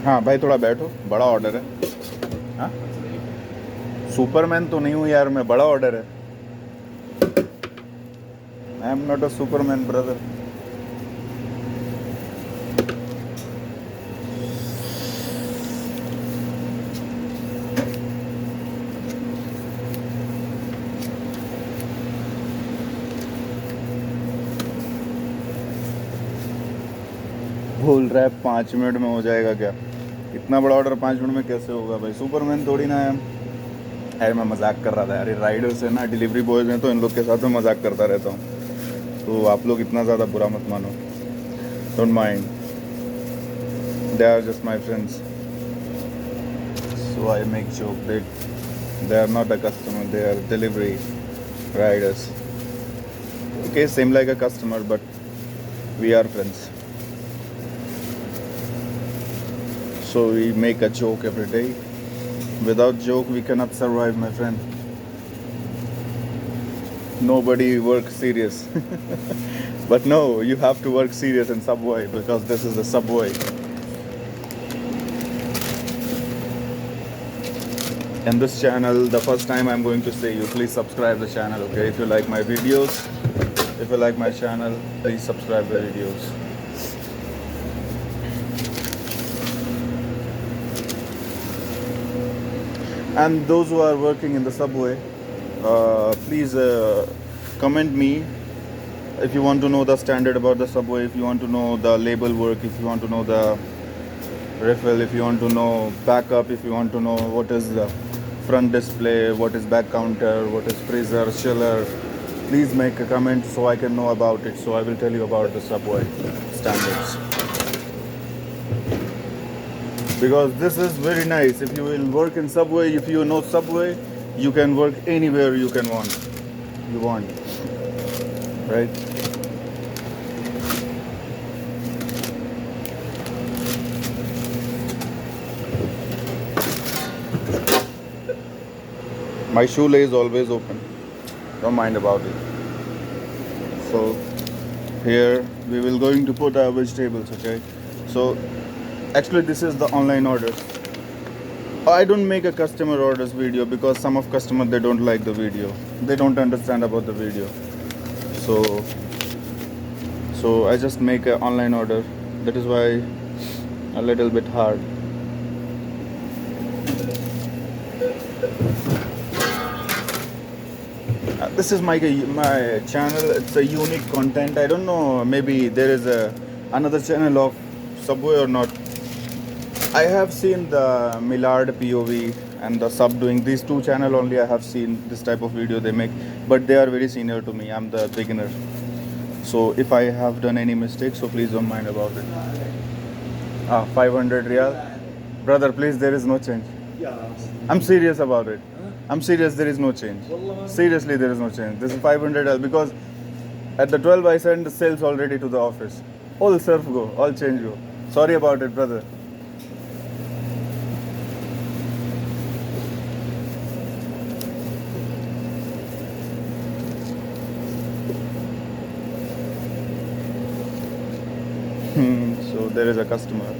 हाँ भाई थोड़ा बैठो, बड़ा ऑर्डर है। हाँ सुपरमैन तो नहीं हूँ यार मैं, बड़ा ऑर्डर है। I am not a Superman brother. बोल रहा है 5 मिनट में हो जाएगा क्या? इतना बड़ा ऑर्डर 5 मिनट में कैसे होगा भाई? सुपरमैन थोड़ी ना है। यार मैं मजाक कर रहा था यार, ये राइडर्स है ना, डिलीवरी बॉयज हैं, तो इन लोग के साथ मैं मजाक करता रहता हूँ। तो आप लोग इतना ज़्यादा बुरा मत मानो। Don't mind, they are just my friends, so I make joke that they are not a customer, they are delivery riders. Okay, same like a customer, but we are friends. So we make a joke every day. Without joke, we cannot survive, my friend. Nobody works serious. But no, you have to work serious in Subway because this is the Subway. In this channel, the first time I'm going to say you, please subscribe the channel, okay? If you like my videos, if you like my channel, please subscribe the videos. And those who are working in the subway, please comment me if you want to know the standard about the subway, if you want to know the label work, if you want to know the refill, if you want to know backup, if you want to know what is the front display, what is back counter, what is freezer, chiller. Please make a comment so I can know about it. So I will tell you about the subway standards. Because this is very nice. If you will work in subway, if you know subway, you can work anywhere you want, right? My shoelace is always open, don't mind about it. So here we will going to put our vegetables, okay? So actually this is the online order. I don't make a customer orders video because some of customer they don't like the video, they don't understand about the video. So I just make an online order. That is why a little bit hard. This is my channel. It's a unique content. I don't know. Maybe there is another channel of Subway or not. I have seen the Millard POV and the Sub doing these two channel only. I have seen this type of video they make, but they are very senior to me. I'm the beginner. So if I have done any mistake, so please don't mind about it. 500 real, brother. Please, there is no change. I'm serious about it. I'm serious. There is no change. Seriously, there is no change. This is 500 real because at the 12 I send the sales already to the office. All surf go, all change go. Sorry about it, brother. So there is a customer.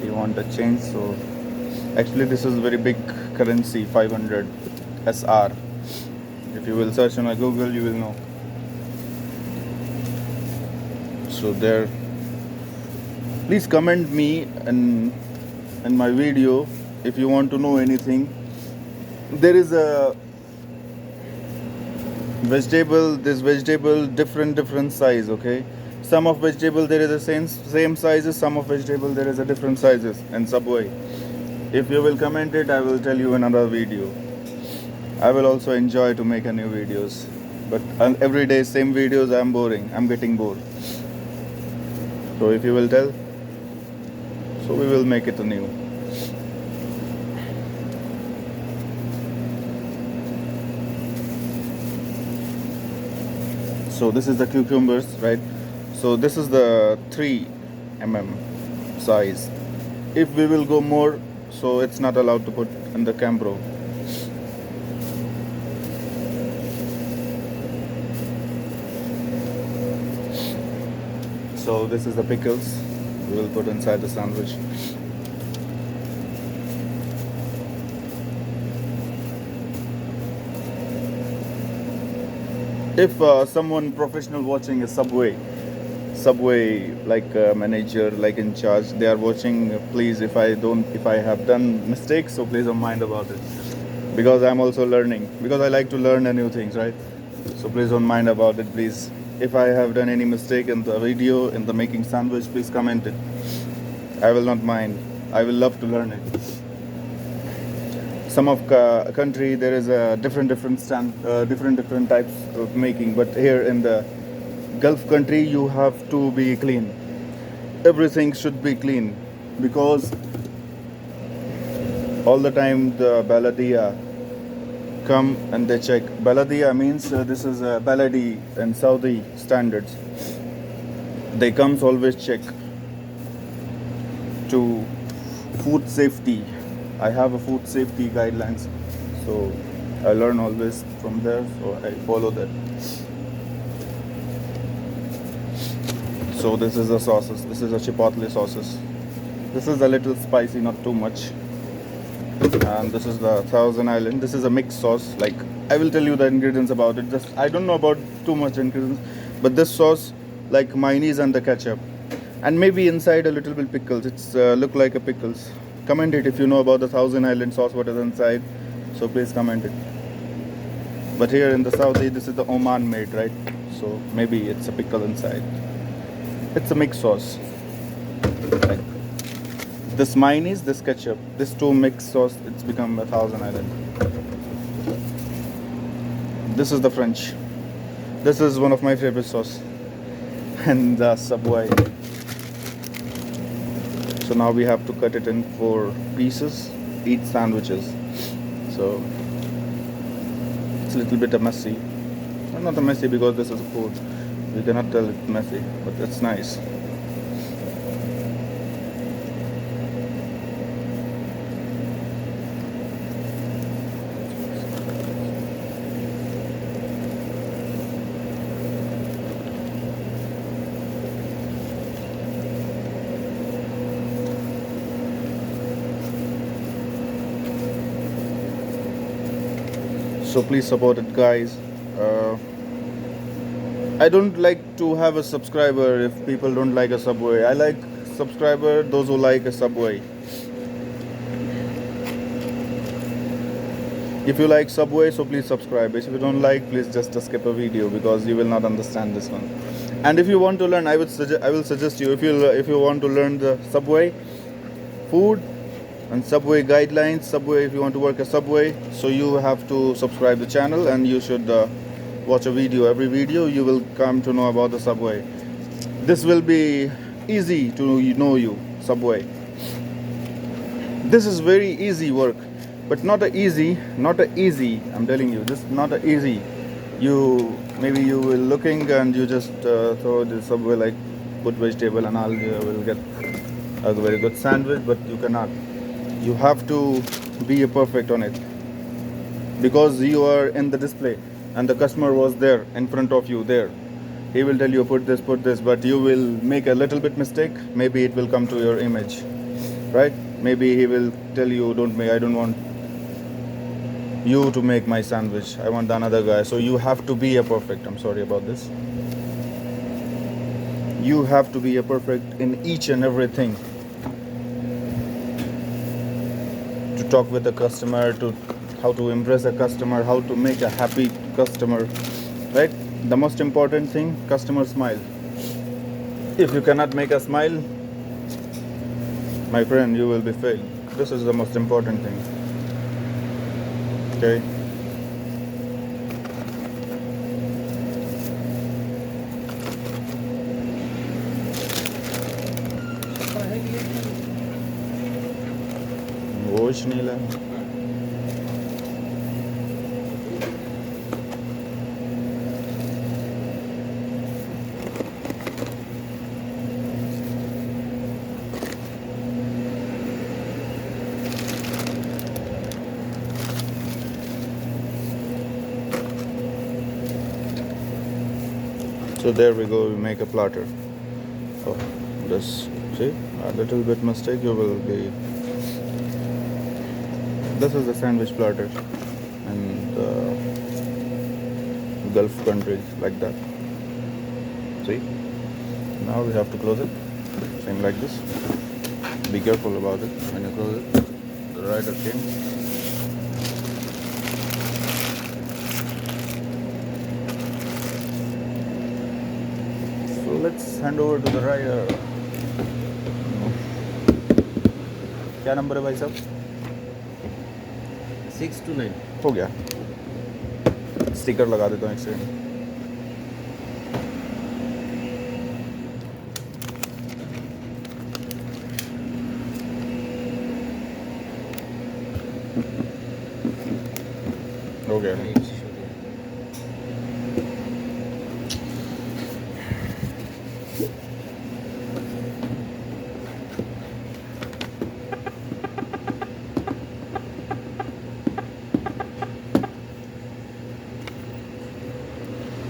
He want a change. So actually, this is very big currency, 500 SR. If you will search on Google, you will know. So there. Please comment me in my video if you want to know anything. There is a vegetable. This vegetable different size. Okay. Some of vegetable there is the same sizes. Some of vegetable there is a different sizes and Subway. If you will comment it, I will tell you another video. I will also enjoy to make a new videos. But every day same videos, I'm boring. I'm getting bored. So if you will tell, so we will make it new. So this is the cucumbers, right? So this is the 3 mm size. If we will go more, so it's not allowed to put in the Cambro. So this is the pickles we will put inside the sandwich. If someone professional watching a subway like manager, like in charge, they are watching, please, if I have done mistakes, so please don't mind about it, because I'm also learning, because I like to learn new things, right? So please don't mind about it, please. If I have done any mistake in the video, in the making sandwich, please comment it. I will not mind. I will love to learn it. Some of country there is a different types of making, but here in the Gulf country you have to be clean. Everything should be clean, because all the time the baladia come and they check. Baladia means this is a baladi and Saudi standards. They comes always check to food safety. I have a food safety guidelines, so I learn always from there, so I follow that. So this is the sauces. This is a chipotle sauces. This is a little spicy, not too much. And this is the Thousand Island. This is a mixed sauce. Like, I will tell you the ingredients about it. Just I don't know about too much ingredients, but this sauce like mayonnaise and the ketchup, and maybe inside a little bit pickles. It's look like a pickles. Comment it if you know about the Thousand Island sauce. What is inside? So please comment it. But here in the Saudi, this is the Oman made, right? So maybe it's a pickle inside. It's a mixed sauce. Like this mayonnaise, this ketchup, this two mixed sauce, it's become a Thousand Island. This is the French. This is one of my favorite sauce. And the Subway. So now we have to cut it in 4 pieces, each sandwiches. So it's a little bit messy. Not messy because this is food. You cannot tell it's messy, but it's nice. So please support it, guys. I don't like to have a subscriber if people don't like a Subway. I like subscriber those who like a Subway. If you like Subway, so please subscribe. If you don't like, please just skip a video, because you will not understand this one. And if you want to learn, I will suggest you, if you want to learn the Subway food and Subway guidelines, Subway, if you want to work a Subway, so you have to subscribe the channel, and you should watch a video. Every video you will come to know about the Subway. This will be easy to know you, Subway. This is very easy work, but not a easy, I'm telling you, just not a easy. Maybe you will looking and you just throw the Subway, like put vegetable and all, you will get a very good sandwich, but you cannot. You have to be perfect on it, because you are in the display and the customer was there in front of you there. He will tell you put this, but you will make a little bit mistake. Maybe it will come to your image, right? Maybe he will tell you, I don't want you to make my sandwich, I want another guy. So you have to be a perfect. I'm sorry about this. You have to be a perfect in each and everything. To talk with the customer, to how to impress a customer, how to make a happy customer, right? The most important thing, customer smile. If you cannot make a smile, my friend, you will be failed. This is the most important thing. Okay. Watch Neela. So there we go, we make a platter. Oh, this, see, a little bit mistake, you will be. This is the sandwich platter, and Gulf countries like that. See? Now we have to close it. Same like this. Be careful about it when you close it. The rider came. So let's hand over to the rider. क्या number है भाई साहब? 629 हो गया. Sticker लगा देता हूँ एक सेकंड. हो गया.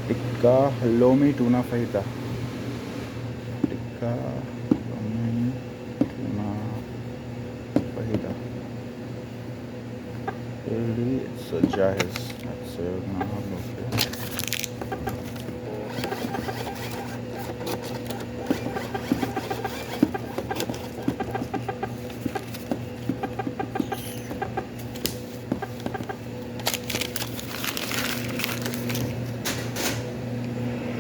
Tikka loamy tuna fajita. Tikka loamy tuna fajita. Really, it's a jahiz. That's now okay.